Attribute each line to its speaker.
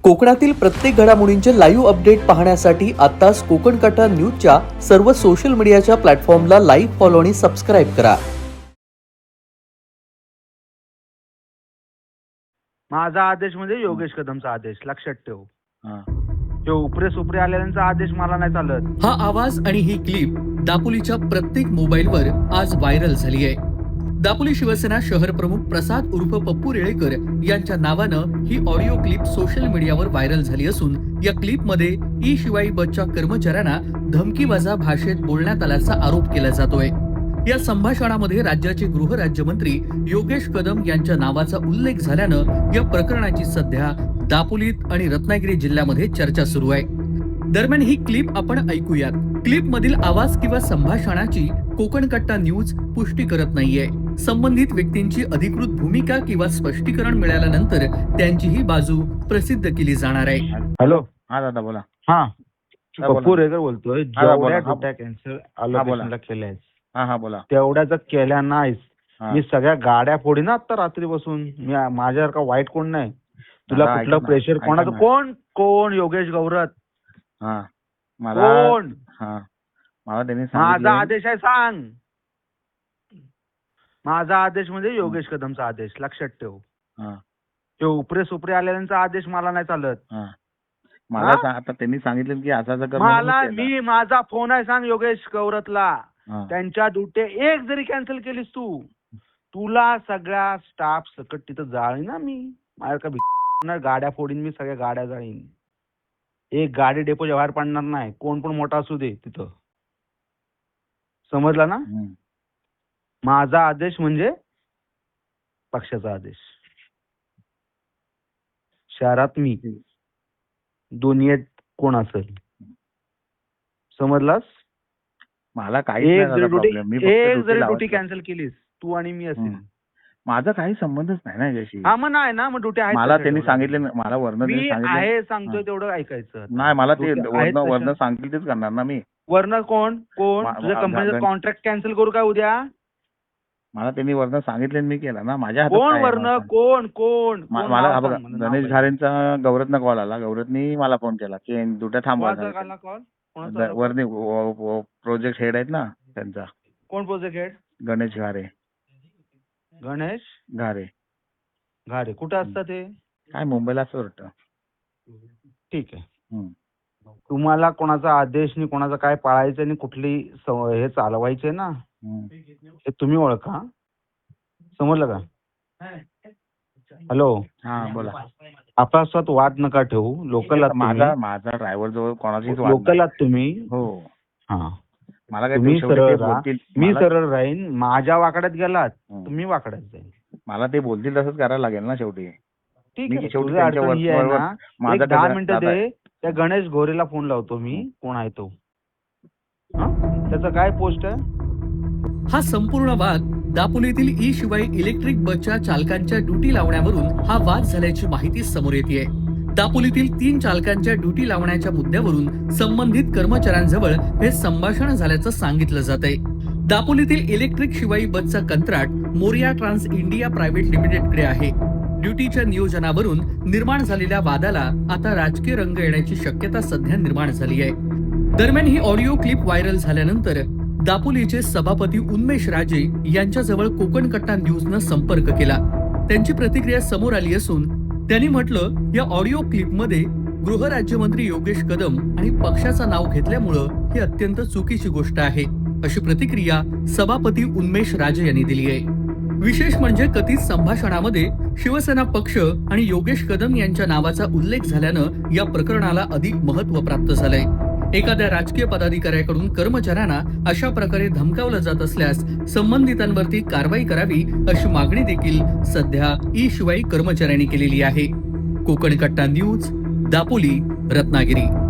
Speaker 1: कोकणातील प्रत्येक घडामोडींचे लाईव्ह अपडेट पाहण्यासाठी आताच कोकण कटा न्यूजच्या सर्व सोशल मीडियाच्या प्लॅटफॉर्मला लाईक, फॉलो आणि सबस्क्राईब करा.
Speaker 2: माझा आदेश म्हणजे योगेश कदमचा आदेश, लक्षात ठेव.
Speaker 3: हा.
Speaker 2: तो उपरे सुपरे आलेल्यांचा आदेश मला नाही चालत.
Speaker 1: हा आवाज आणि ही क्लिप दापोलीच्या प्रत्येक मोबाईलवर आज व्हायरल झाली आहे. दापोली शिवसेना शहर प्रमुख प्रसाद उर्फ पप्पू रेळेकर यांच्या नावानं ही ऑडिओ क्लिप सोशल मीडियावर व्हायरल झाली असून या क्लिपमध्ये ई शिवाई बसच्या कर्मचाऱ्यांना धमकीवजा भाषेत बोलण्यात आल्याचा आरोप केला जातोय. या संभाषणामध्ये राज्याचे गृहराज्यमंत्री योगेश कदम यांच्या नावाचा उल्लेख झाल्यानं या प्रकरणाची सध्या दापोलीत आणि रत्नागिरी जिल्ह्यामध्ये चर्चा सुरू आहे. दरम्यान ही क्लिप आपण ऐकूयात. क्लिप मधील आवाज किंवा संभाषणाची कोकण कट्टा न्यूज पुष्टी करत नाहीये. संबंधित व्यक्तींची अधिकृत भूमिका किंवा स्पष्टीकरण मिळाल्यानंतर त्यांची ही बाजू प्रसिद्ध केली जाणार आहे.
Speaker 2: हॅलो,
Speaker 3: हा दादा बोला.
Speaker 2: हा
Speaker 3: बोला.
Speaker 2: पप्पू रेळेकर बोलतोय.
Speaker 3: बोला.
Speaker 2: जेवढ्या
Speaker 3: हा.
Speaker 2: डोट्या कॅन्सर अलोकेशनला केल्यास
Speaker 3: हा हा बोला.
Speaker 2: तेवढ्या जर केल्या नाहीस,
Speaker 3: हा.
Speaker 2: मी सगळ्या गाड्या फोडीन आता रात्री बसून. मी माझ्यावर का वाईट कोण नाही. तुला
Speaker 3: दादा,
Speaker 2: कुठलं
Speaker 3: ऐका ना,
Speaker 2: प्रेशर
Speaker 3: ऐका
Speaker 2: कोणाचं?
Speaker 3: ना.
Speaker 2: कोण कोण योगेश गौरत
Speaker 3: हा मला
Speaker 2: कोण?
Speaker 3: हा मला त्यांनी
Speaker 2: माझा
Speaker 3: सांगितलं.
Speaker 2: आदेश आहे, सांग. माझा आदेश म्हणजे योगेश कदमचा आदेश, लक्षात ठेव.
Speaker 3: हा
Speaker 2: तो उपरे सुपरे आलेल्यांचा आदेश मला नाही चालत.
Speaker 3: हा मला
Speaker 2: हा?
Speaker 3: आता त्यांनी सांगितलं की असं कर
Speaker 2: मला माझा फोन आहे, सांग योगेश गौरतला.
Speaker 3: हा.
Speaker 2: त्यांच्या ड्युट्या एक जरी कॅन्सल केलीस तू, तुला सगळ्या स्टाफ सकट तिथं जाळीन ना मी. माझ्या का भिक गाड्या फोडीन मी, सगळ्या गाड्या जाळीन. एक गाडी डेपोच्या बाहेर पडणार नाही, कोण पण मोठा असू दे तिथं. समजला ना?
Speaker 3: हम्म.
Speaker 2: माझा आदेश म्हणजे पक्षाचा आदेश. शहरात मी, दुनियेत कोण असेल. समजलास?
Speaker 3: मला काहीच
Speaker 2: एक
Speaker 3: नाही
Speaker 2: जरी
Speaker 3: झाला
Speaker 2: ड्युटी
Speaker 3: problem. मी फक्त
Speaker 2: एक
Speaker 3: duty
Speaker 2: जरी ड्युटी
Speaker 3: लावायचं.
Speaker 2: कॅन्सल केलीस तू आणि मी असेल.
Speaker 3: माझा काही संबंधच नाही ना याच्याशी.
Speaker 2: हा मग नाही ना, मग ड्युटी आहे.
Speaker 3: मला त्यांनी सांगितले, मला वर्ण
Speaker 2: मी
Speaker 3: सांगितलं
Speaker 2: आहे सांगतोय तेवढं ऐकायचं.
Speaker 3: नाही. मला ते
Speaker 2: duty आहेत
Speaker 3: वर्ण
Speaker 2: तशा.
Speaker 3: सांगतील तेच करणार ना मी.
Speaker 2: वर्ण कोण कोण तुझ्या
Speaker 3: मा-
Speaker 2: कंपनीचं
Speaker 3: गा-
Speaker 2: कॉन्ट्रॅक्ट कॅन्सल करू काय उद्या?
Speaker 3: मला त्यांनी वर्ण सांगितले आणि मी केलं ना. माझ्या हातात
Speaker 2: कोण
Speaker 3: काय आहे
Speaker 2: वर्ण
Speaker 3: मला?
Speaker 2: कोण कोण कोण
Speaker 3: मला
Speaker 2: नाव
Speaker 3: हा बघा,
Speaker 2: सांग, मला नाव
Speaker 3: गणेश
Speaker 2: पाहिजे.
Speaker 3: घारेंचा गौरतनं कॉल आला. गौरतनी मला फोन केला की दुट्या थांबवा.
Speaker 2: कोणाचा आला call? कोणाचा आला?
Speaker 3: वरनी प्रोजेक्ट हेड आहेत ना त्यांचा,
Speaker 2: कोण प्रोजेक्ट हेड?
Speaker 3: गणेश घारे.
Speaker 2: गणेश
Speaker 3: घारे
Speaker 2: घारे. कुठं असतात ते?
Speaker 3: काय मुंबईला असं वाटतं.
Speaker 2: ठीक आहे.
Speaker 3: हम्म.
Speaker 2: तुम्हाला कोणाचा आदेश नाही, कोणाचा काय पाळायचं आणि कुठली हे चालवायचे ना,
Speaker 3: हम्म.
Speaker 2: हे तुम्ही ओळखा. समजलं का? हॅलो,
Speaker 3: हा बोला.
Speaker 2: आपसात वाद नका ठेवू. लोकल
Speaker 3: माझा ड्रायव्हर जवळ कोणाचीच वाद
Speaker 2: लोकल
Speaker 3: नाही.
Speaker 2: आहात तुम्ही.
Speaker 3: हो.
Speaker 2: हा,
Speaker 3: मला काय
Speaker 2: तुम्ही
Speaker 3: शेवटी
Speaker 2: सरळ
Speaker 3: ते
Speaker 2: राहा.
Speaker 3: बोलतील.
Speaker 2: मी
Speaker 3: मला-
Speaker 2: सरळ राहीन. माझ्या वाकड्यात गेलात
Speaker 3: हम्म.
Speaker 2: तुम्ही वाकड्यात जाईल.
Speaker 3: मला ते बोलतील तसंच करायला लागेल ना शेवटी.
Speaker 2: ठीक
Speaker 3: मी
Speaker 2: आहे.
Speaker 3: शेवटी
Speaker 2: तुझं अडचण
Speaker 3: त्यांच्या
Speaker 2: ही आहे
Speaker 3: वर-
Speaker 2: ना,
Speaker 3: माझा
Speaker 2: एक 10
Speaker 3: दादा-
Speaker 2: मिनिटं
Speaker 3: दादा
Speaker 2: दे. त्या गणेश घोरेला फोन लावतो मी. कोण आहे तो? हा? त्याचं काय पोस्ट आहे?
Speaker 1: हा संपूर्ण वाद दापोलीतील ई शिवाय इलेक्ट्रिक बसच्या चालकांच्या ड्युटी लावण्यावरून हा वाद झाल्याची माहिती समोर येते. दापोलीतील 3 चालकांच्या ड्युटी लावण्याच्या मुद्द्यावरून संबंधित कर्मचाऱ्यांजवळ हे संभाषण झाल्याचं सांगितलं जात आहे. दापोलीतील इलेक्ट्रिक शिवाई बसचा कंत्राट मोरिया ट्रान्स इंडिया प्रायव्हेट लिमिटेडकडे आहे. ड्युटीच्या नियोजनावरून निर्माण झालेल्या वादाला आता राजकीय रंग येण्याची शक्यता सध्या निर्माण झाली आहे. दरम्यान ही ऑडिओ क्लिप व्हायरल झाल्यानंतर दापोलीचे सभापती उन्मेष राजे यांच्याजवळ कोकण कट्टा न्यूजनं संपर्क केला. त्यांची प्रतिक्रिया समोर आली असून त्यांनी म्हटलं, या ऑडिओ क्लिपमध्ये गृहराज्यमंत्री योगेश कदम आणि पक्षाचं नाव घेतल्यामुळं ही अत्यंत चुकीची गोष्ट आहे, अशी प्रतिक्रिया सभापती उन्मेष राजे यांनी दिली आहे. विशेष म्हणजे कथित संभाषणामध्ये शिवसेना पक्ष आणि योगेश कदम यांच्या नावाचा उल्लेख झाल्यानं या प्रकरणाला अधिक महत्त्व प्राप्त झालंय. एखाद्या राजकीय पदाधिकाऱ्याकडून कर्मचाऱ्यांना अशा प्रकारे धमकावलं जात असल्यास संबंधितांवरती कारवाई करावी अशी मागणी देखील सध्या ई शिवाई कर्मचाऱ्यांनी केलेली आहे. कोकण कट्टा न्यूज, दापोली, रत्नागिरी.